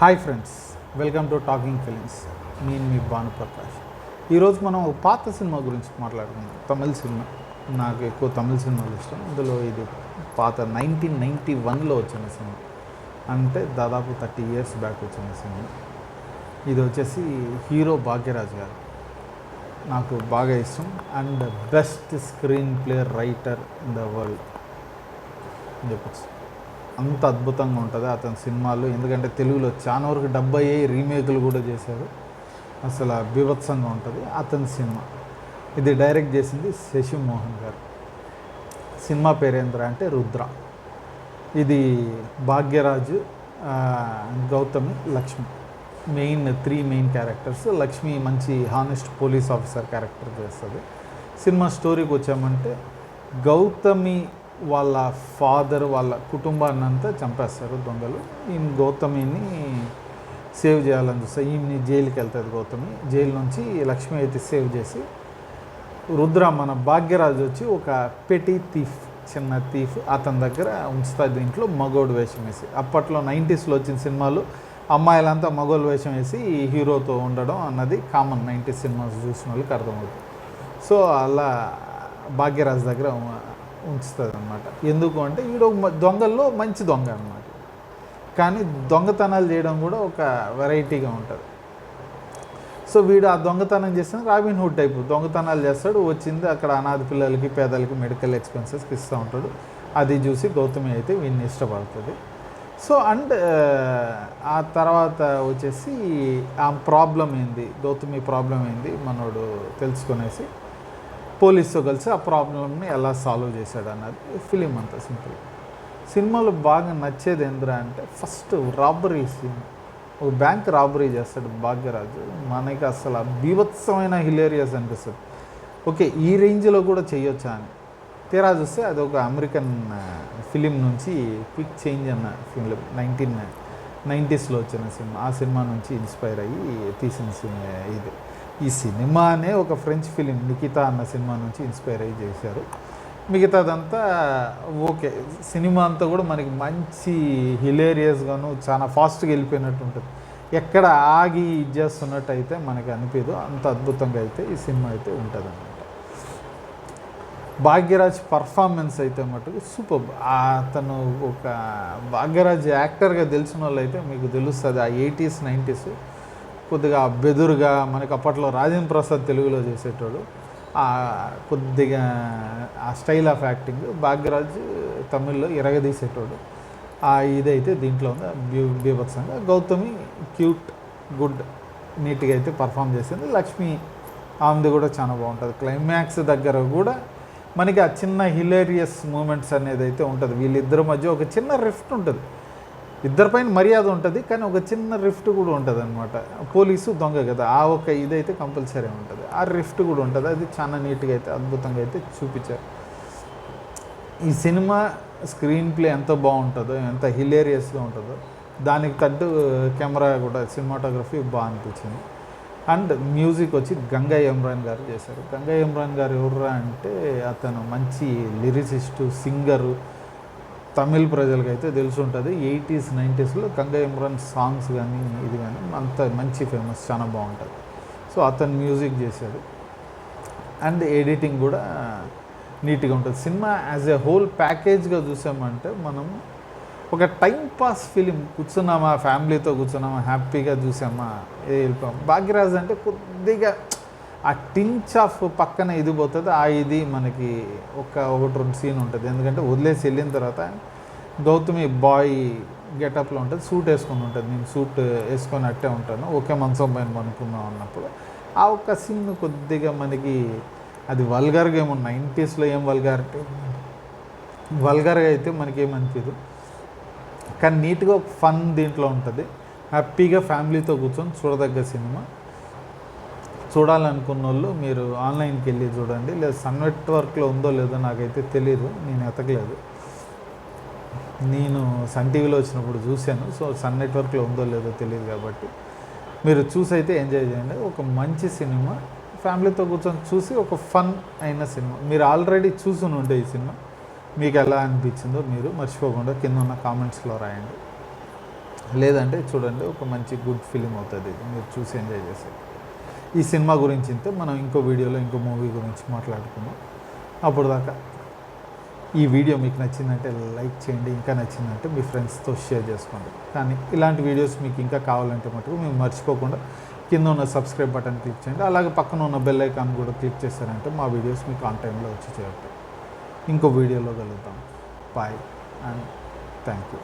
Hi friends, welcome to talking films. నేను మీ భానుప్రకాష్. ఈరోజు మనం పాత సినిమా గురించి మాట్లాడుకుందాం. తమిళ సినిమా. నాకు ఎక్కువ తమిళ సినిమాలు ఇష్టం. ఇందులో ఇది పాత 1991లో వచ్చిన సినిమా, అంటే దాదాపు 30 years బ్యాక్ వచ్చిన సినిమా. ఇది వచ్చేసి హీరో భాగ్యరాజ్ గారు. నాకు బాగా ఇష్టం and best screen play writer in the world అని చెప్పచ్చు. అంత అద్భుతంగా ఉంటుంది అతని సినిమాలు. ఎందుకంటే తెలుగులో చాలా వరకు 70 రీమేకులు కూడా చేశారు. అసలు బీభత్సంగా ఉంటుంది అతని సినిమా. ఇది డైరెక్ట్ చేసింది శశి మోహన్ గారు. సినిమా పేరేంద్ర అంటే రుద్ర. ఇది Bhagyaraju, Gautami, Lakshmi three main characters. Lakshmi మంచి హానెస్ట్ పోలీస్ ఆఫీసర్ క్యారెక్టర్ చేస్తుంది. సినిమా స్టోరీకి వచ్చామంటే గౌతమి వాళ్ళ ఫాదర్ వాళ్ళ కుటుంబాన్ని అంతా చంపేస్తారు దొంగలు. ఈయన గౌతమిని సేవ్ చేయాలని చూస్తే ఈయన్ని జైలుకి వెళ్తుంది గౌతమి. జైలు నుంచి లక్ష్మి అయితే సేవ్ చేసి రుద్ర మన భాగ్యరాజు వచ్చి ఒక పెటీ థీఫ్, చిన్న థీఫ్ అతని దగ్గర ఉంచుతుంది. దీంట్లో మగోడు వేషం వేసి. అప్పట్లో 90sలో వచ్చిన సినిమాలు అమ్మాయిలంతా మగోళ్ళు వేషం వేసి హీరోతో ఉండడం అన్నది కామన్. 90s సినిమాస్ చూసిన వాళ్ళకి అర్థమవుతుంది. సో అలా భాగ్యరాజు దగ్గర ఉంచుతుంది అనమాట. ఎందుకు అంటే వీడు దొంగల్లో మంచి దొంగ అనమాట. కానీ దొంగతనాలు చేయడం కూడా ఒక వెరైటీగా ఉంటుంది. సో వీడు ఆ దొంగతనం చేసిన రాబిన్ హుడ్ టైప్ దొంగతనాలు చేస్తాడు. వచ్చింది అక్కడ అనాథ పిల్లలకి, పేదలకి మెడికల్ ఎక్స్పెన్సెస్కి ఇస్తూ ఉంటాడు. అది చూసి గౌతమి అయితే వీడిని ఇష్టపడుతుంది. సో అండ్ ఆ తర్వాత వచ్చేసి ఆ ప్రాబ్లం ఏంది, గౌతమి ప్రాబ్లం ఏంది మనోడు తెలుసుకునేసి పోలీసుతో కలిసి ఆ ప్రాబ్లమ్ని ఎలా సాల్వ్ చేశాడు అన్నది ఫిలిం. అంతా సింపుల్. సినిమాలో బాగా నచ్చేది ఏంద్రా అంటే ఫస్ట్ రాబరీ సీన్. ఒక బ్యాంక్ రాబరీ చేస్తాడు భాగ్యరాజు. మనకి అసలు బీభత్సమైన హిలేరియస్ అనిపిస్తుంది. ఓకే, ఈ రేంజ్లో కూడా చేయొచ్చా అని. తీరా చూస్తే అది ఒక అమెరికన్ ఫిలిం నుంచి క్విక్ చేంజ్ అన్న ఫిలిం, 1990sలో వచ్చిన సినిమా. ఆ సినిమా నుంచి ఇన్స్పైర్ అయ్యి తీసిన సినిమా ఇది. ఈ సినిమానే ఒక ఫ్రెంచ్ ఫిలిం నికితా అన్న సినిమా నుంచి ఇన్స్పైర్ అయ్యి చేశారు. మిగతాదంతా ఓకే. సినిమా అంతా కూడా మనకి మంచి హిలేరియస్గాను చాలా ఫాస్ట్గా వెళ్ళిపోయినట్టు ఉంటుంది. ఎక్కడ ఆగి ఇది చేస్తున్నట్టు అయితే మనకి అనిపించదు. అంత అద్భుతంగా అయితే ఈ సినిమా అయితే ఉంటుంది అన్నమాట. భాగ్యరాజ్ పర్ఫార్మెన్స్ అయితే మటుకు సూపర్. అతను ఒక భాగ్యరాజ్ యాక్టర్గా తెలిసిన వాళ్ళు అయితే మీకు తెలుస్తుంది. ఆ 80s 90s కొద్దిగా బెదురుగా, మనకి అప్పట్లో రాజేంద్ర ప్రసాద్ తెలుగులో చేసేటోడు. కొద్దిగా ఆ స్టైల్ ఆఫ్ యాక్టింగ్ భాగ్యరాజ్ తమిళ్లో ఇరగదీసేటోడు. ఇదైతే దీంట్లో ఉంది బీభత్సంగా. గౌతమి క్యూట్, గుడ్, నీట్గా అయితే పర్ఫామ్ చేసింది. లక్ష్మి ఆమెది కూడా చాలా బాగుంటుంది. క్లైమాక్స్ దగ్గర కూడా మనకి ఆ చిన్న హిలేరియస్ మూమెంట్స్ అనేది అయితే ఉంటుంది. వీళ్ళిద్దరి మధ్య ఒక చిన్న రిఫ్ట్ ఉంటుంది. ఇద్దరిపైన మర్యాద ఉంటుంది, కానీ ఒక చిన్న రిఫ్ట్ కూడా ఉంటుంది అనమాట. పోలీసు దొంగ కదా, ఆ ఒక ఇదైతే కంపల్సరీ ఉంటుంది. ఆ రిఫ్ట్ కూడా ఉంటుంది. అది చాలా నీట్గా అయితే అద్భుతంగా అయితే చూపించారు. ఈ సినిమా స్క్రీన్ ప్లే ఎంత బాగుంటుందో, ఎంత హిలేరియస్గా ఉంటుందో దానికి తగ్గ కెమెరా కూడా, సినిమాటోగ్రఫీ బాగా అనిపించింది. అండ్ మ్యూజిక్ వచ్చి గంగా ఇమ్రాన్ గారు చేశారు. గంగా ఇమ్రాన్ గారు ఎవరురా అంటే అతను మంచి లిరిసిస్టు, సింగరు. తమిళ ప్రజలకైతే తెలిసి ఉంటుంది. 80s 90sలో గంగా ఇమ్రాన్ సాంగ్స్ కానీ ఇది కానీ అంత మంచి ఫేమస్, చాలా బాగుంటుంది. సో అతను మ్యూజిక్ చేశాడు. అండ్ ఎడిటింగ్ కూడా నీట్గా ఉంటుంది. సినిమా యాజ్ ఎ హోల్ ప్యాకేజ్గా చూసామంటే మనం ఒక టైం పాస్ ఫిలిం. కూర్చున్నామా, ఫ్యామిలీతో కూర్చున్నామా, హ్యాపీగా చూసామా, వెళ్ళిపోయాం. భాగ్యరాజ్ అంటే కొద్దిగా ఆ టించ్ ఆఫ్ పక్కన ఇది పోతుంది. ఇది మనకి ఒకటి రెండు సీన్ ఉంటుంది. ఎందుకంటే వదిలేసి వెళ్ళిన తర్వాత గౌతమి బాయ్ గెటప్లో ఉంటుంది. సూట్ వేసుకొని ఉంటుంది. నేను సూట్ వేసుకొని అట్టే ఉంటాను, ఒకే మంచం పైన అనుకున్నాం అన్నప్పుడు ఆ ఒక్క సీన్ కొద్దిగా మనకి అది వల్గర్గా ఏమో 90sలో ఏం వల్గర్గా అయితే మనకి ఏమనిపించదు. కానీ నీట్గా ఒక ఫన్ దీంట్లో ఉంటుంది. హ్యాపీగా ఫ్యామిలీతో కూర్చొని చూడదగ్గ సినిమా. చూడాలనుకున్న వాళ్ళు మీరు ఆన్లైన్కి వెళ్ళి చూడండి. లేదా సన్ నెట్వర్క్లో ఉందో లేదో నాకైతే తెలియదు, నేను ఎతకలేదు. నేను సన్ టీవీలో వచ్చినప్పుడు చూశాను. సో సన్ నెట్వర్క్లో ఉందో లేదో తెలియదు కాబట్టి మీరు చూసి అయితే ఎంజాయ్ చేయండి. ఒక మంచి సినిమా, ఫ్యామిలీతో కూర్చొని చూసి ఒక ఫన్ అయిన సినిమా. మీరు ఆల్రెడీ చూసుని ఉండే ఈ సినిమా మీకు ఎలా అనిపించిందో మీరు మర్చిపోకుండా కింద ఉన్న కామెంట్స్లో రాయండి. లేదంటే చూడండి, ఒక మంచి గుడ్ ఫిలిం అవుతుంది ఇది, మీరు చూసి ఎంజాయ్ చేసేది. ఈ సినిమా గురించి ఇంతే, మనం ఇంకో వీడియోలో ఇంకో మూవీ గురించి మాట్లాడుకుందాం. అప్పుడు దాకా ఈ వీడియో మీకు నచ్చిందంటే లైక్ చేయండి, ఇంకా నచ్చిందంటే మీ ఫ్రెండ్స్తో షేర్ చేసుకోండి. కానీ ఇలాంటి వీడియోస్ మీకు ఇంకా కావాలంటే మటుకు మేము మర్చిపోకుండా కింద ఉన్న సబ్స్క్రైబ్ బటన్ క్లిక్ చేయండి. అలాగే పక్కన ఉన్న బెల్ ఐకాన్ కూడా క్లిక్ చేశారంటే మా వీడియోస్ మీకు ఆన్ టైంలో వచ్చి చేరుతాయి. ఇంకో వీడియోలో కలుద్దాం. Bye and thank you.